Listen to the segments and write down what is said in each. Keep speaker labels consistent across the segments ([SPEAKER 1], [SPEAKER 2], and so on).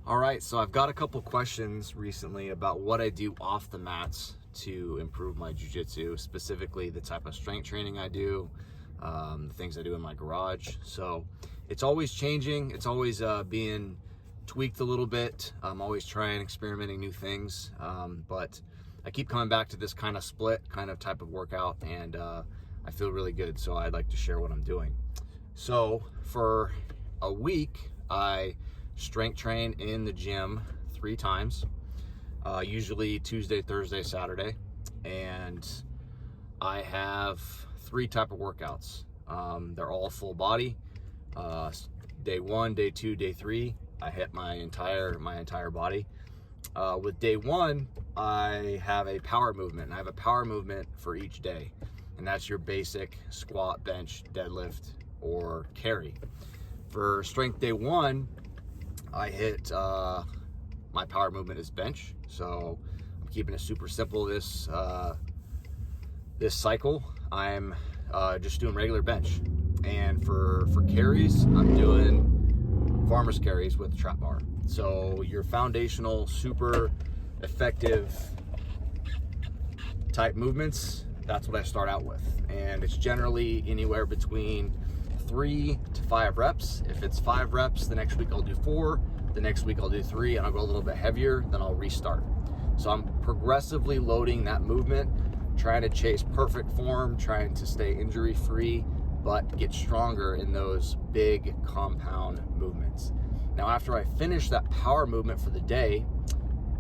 [SPEAKER 1] All right, so I've got a couple questions recently about what I do off the mats to improve my jiu-jitsu, specifically the type of strength training I do, the things I do in my garage. So it's always changing. It's always being tweaked a little bit. I'm always trying, experimenting new things. But I keep coming back to this kind of split kind of type of workout, and I feel really good. So I'd like to share what I'm doing. So for a week, I strength train in the gym 3 times, usually Tuesday, Thursday, Saturday, and I have 3 type of workouts. They're all full body. Day 1, day 2, day 3, I hit my entire body. With day 1, I have a power movement, and I have a power movement for each day, and that's your basic squat, bench, deadlift, or carry. For strength day 1, I hit my power movement is bench, so I'm keeping it super simple this cycle. I'm just doing regular bench, and for carries, I'm doing farmer's carries with the trap bar. So your foundational, super effective type movements, that's what I start out with, and it's generally anywhere between 3 to 5 reps. If it's 5 reps, the next week I'll do 4, the next week I'll do 3, and I'll go a little bit heavier, then I'll restart. So I'm progressively loading that movement, trying to chase perfect form, trying to stay injury free, but get stronger in those big compound movements. Now, after I finish that power movement for the day,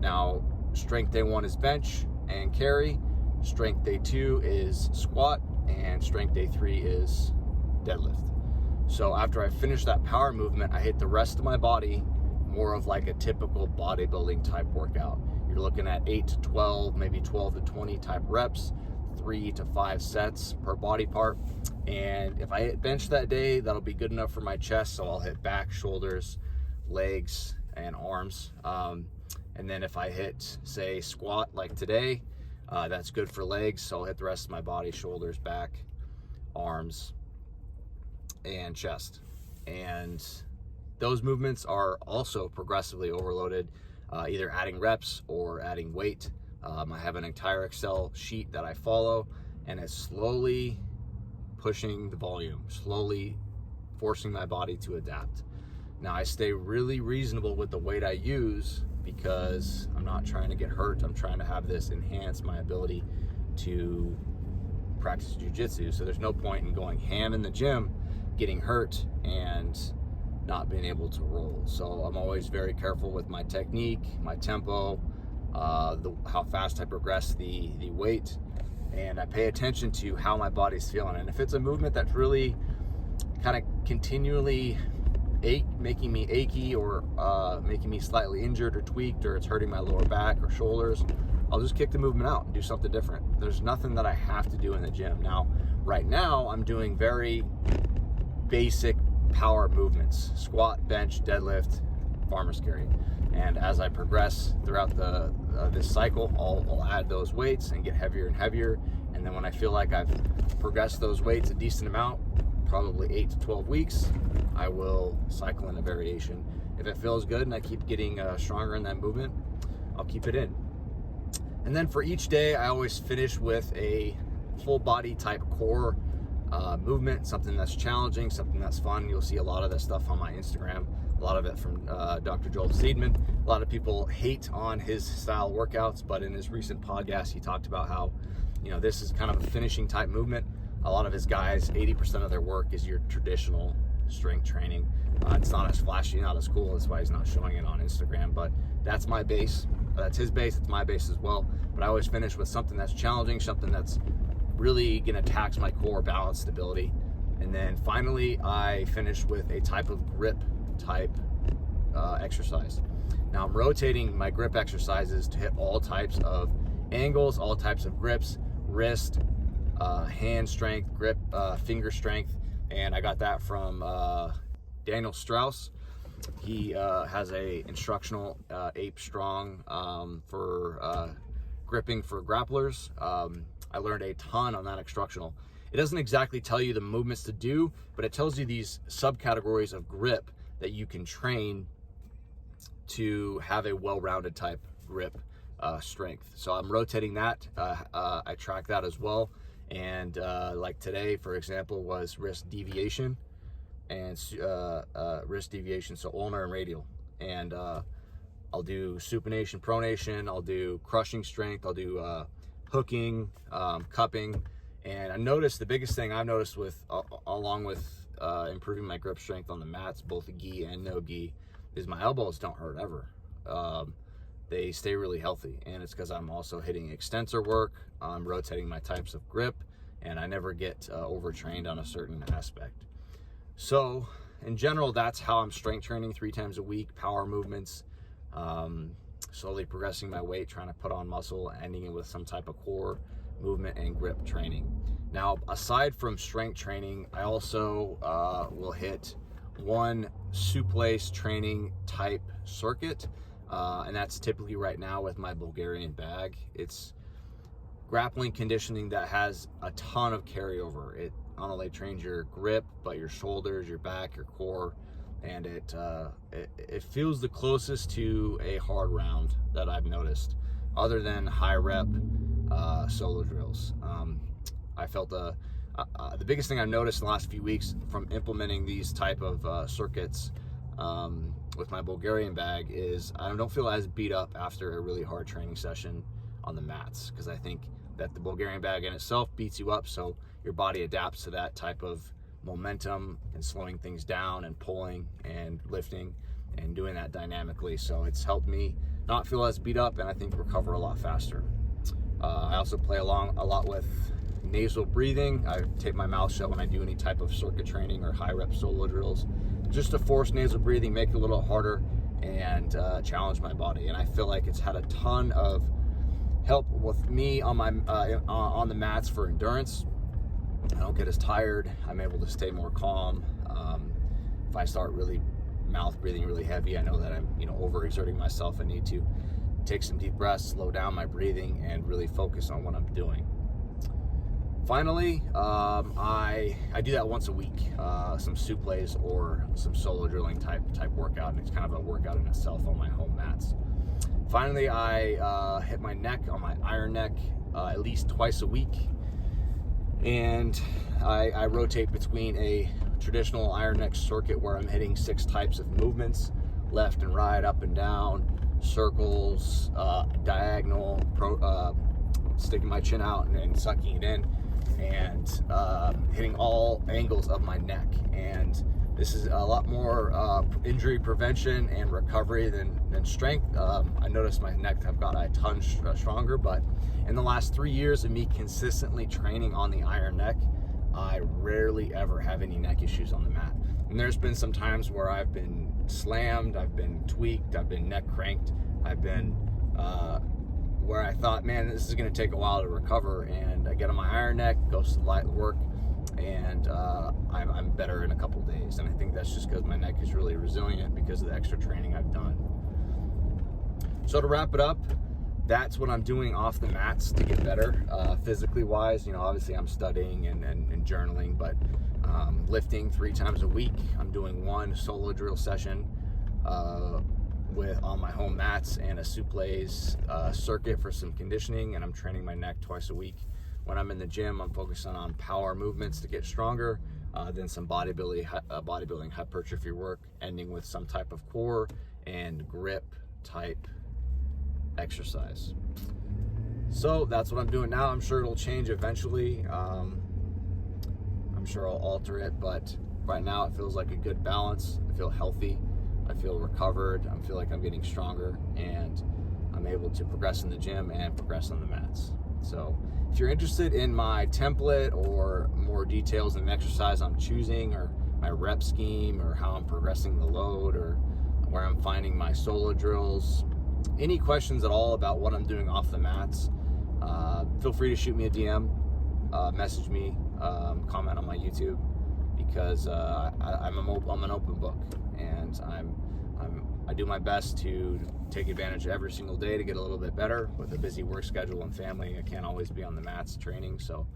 [SPEAKER 1] now strength day 1 is bench and carry, strength day 2 is squat, and strength day 3 is deadlift. So after I finish that power movement, I hit the rest of my body more of like a typical bodybuilding type workout. You're looking at 8 to 12, maybe 12 to 20 type reps, 3 to 5 sets per body part. And if I hit bench that day, that'll be good enough for my chest, so I'll hit back, shoulders, legs, and arms. And then if I hit, say, squat like today, that's good for legs, so I'll hit the rest of my body, shoulders, back, arms, and chest. And those movements are also progressively overloaded, either adding reps or adding weight. I have an entire Excel sheet that I follow, and it's slowly pushing the volume, slowly forcing my body to adapt. Now, I stay really reasonable with the weight I use because I'm not trying to get hurt. I'm trying to have this enhance my ability to practice jiu-jitsu. So there's no point in going ham in the gym, getting hurt, and not being able to roll. So I'm always very careful with my technique, my tempo, how fast I progress the weight, and I pay attention to how my body's feeling. And if it's a movement that's really kind of continually making me achy, or making me slightly injured or tweaked, or it's hurting my lower back or shoulders, I'll just kick the movement out and do something different. There's nothing that I have to do in the gym. Now, right now, I'm doing very basic power movements: squat, bench, deadlift, farmer's carry. And as I progress throughout this cycle, I'll add those weights and get heavier and heavier. And then when I feel like I've progressed those weights a decent amount, probably 8 to 12 weeks, I will cycle in a variation. If it feels good and I keep getting stronger in that movement, I'll keep it in. And then for each day, I always finish with a full body type core movement, something that's challenging, something that's fun. You'll see a lot of that stuff on my Instagram, a lot of it from Dr. Joel Seidman. A lot of people hate on his style workouts, but in his recent podcast, he talked about how, this is kind of a finishing type movement. A lot of his guys, 80% of their work is your traditional strength training. It's not as flashy, not as cool. That's why he's not showing it on Instagram, but that's my base. That's his base. It's my base as well. But I always finish with something that's challenging, something that's really going to tax my core balance stability. And then finally, I finish with a type of grip type exercise. Now, I'm rotating my grip exercises to hit all types of angles, all types of grips, wrist, hand strength, grip, finger strength. And I got that from Daniel Strauss. He has a instructional Ape Strong for gripping for grapplers. I learned a ton on that instructional. It doesn't exactly tell you the movements to do, but it tells you these subcategories of grip that you can train to have a well-rounded type grip strength. So I'm rotating that. I track that as well. And like today, for example, was wrist deviation and wrist deviation, so ulnar and radial. And I'll do supination, pronation, I'll do crushing strength, I'll do hooking, cupping. And I noticed the biggest thing I've noticed with along with improving my grip strength on the mats, both gi and no gi, is my elbows don't hurt ever. They stay really healthy, and it's because I'm also hitting extensor work, I'm rotating my types of grip, and I never get overtrained on a certain aspect. So in general, that's how I'm strength training 3 times a week, power movements, slowly progressing my weight, trying to put on muscle, ending it with some type of core movement and grip training. Now, aside from strength training, I also will hit one suplex training type circuit, and that's typically right now with my Bulgarian bag. It's grappling conditioning that has a ton of carryover. It not only trains your grip, but your shoulders, your back, your core, and it feels the closest to a hard round that I've noticed, other than high rep solo drills. I felt the biggest thing I've noticed in the last few weeks from implementing these type of circuits with my Bulgarian bag is I don't feel as beat up after a really hard training session on the mats, because I think that the Bulgarian bag in itself beats you up, so your body adapts to that type of momentum and slowing things down and pulling and lifting and doing that dynamically. So it's helped me not feel as beat up, and I think recover a lot faster. I also play along a lot with nasal breathing. I tape my mouth shut when I do any type of circuit training or high rep solo drills, just to force nasal breathing, make it a little harder, and challenge my body. And I feel like it's had a ton of help with me on my on the mats for endurance. I don't get as tired. I'm able to stay more calm. If I start really mouth breathing really heavy, I know that I'm overexerting myself. I need to take some deep breaths, slow down my breathing, and really focus on what I'm doing. Finally, I do that once a week, some suplex or some solo drilling type workout, and it's kind of a workout in itself on my home mats. Finally, I hit my neck on my iron neck at least twice a week, and I rotate between a traditional iron neck circuit where I'm hitting 6 types of movements, left and right, up and down, circles, diagonal, sticking my chin out and sucking it in, and hitting all angles of my neck. And this is a lot more injury prevention and recovery than strength. I noticed my neck have got a ton stronger, but in the last 3 years of me consistently training on the iron neck, I rarely ever have any neck issues on the mat. And there's been some times where I've been slammed, I've been tweaked, I've been neck cranked, I've been where I thought, man, this is going to take a while to recover, and I get on my iron neck, goes to light work, and I'm better in a couple days. And I think that's just because my neck is really resilient because of the extra training I've done. So to wrap it up, that's what I'm doing off the mats to get better physically wise. Obviously I'm studying and journaling, but lifting 3 times a week. I'm doing 1 solo drill session on my home mats and a suplex circuit for some conditioning, and I'm training my neck twice a week. When I'm in the gym, I'm focusing on power movements to get stronger, then some bodybuilding hypertrophy work, ending with some type of core and grip type exercise. So that's what I'm doing now. I'm sure it'll change eventually. I'm sure I'll alter it, but right now it feels like a good balance. I feel healthy, I feel recovered, I feel like I'm getting stronger, and I'm able to progress in the gym and progress on the mats. So if you're interested in my template or more details in the exercise I'm choosing, or my rep scheme, or how I'm progressing the load, or where I'm finding my solo drills, any questions at all about what I'm doing off the mats, feel free to shoot me a DM, message me, comment on my YouTube, because I'm an open book, and I do my best to take advantage of every single day to get a little bit better. With a busy work schedule and family, I can't always be on the mats training, so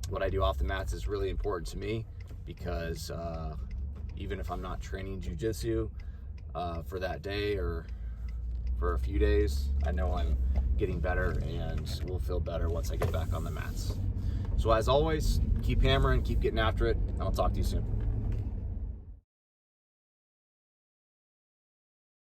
[SPEAKER 1] what I do off the mats is really important to me, because even if I'm not training jiu-jitsu for that day, or for a few days, I know I'm getting better and will feel better once I get back on the mats. So as always, keep hammering, keep getting after it, and I'll talk to you soon.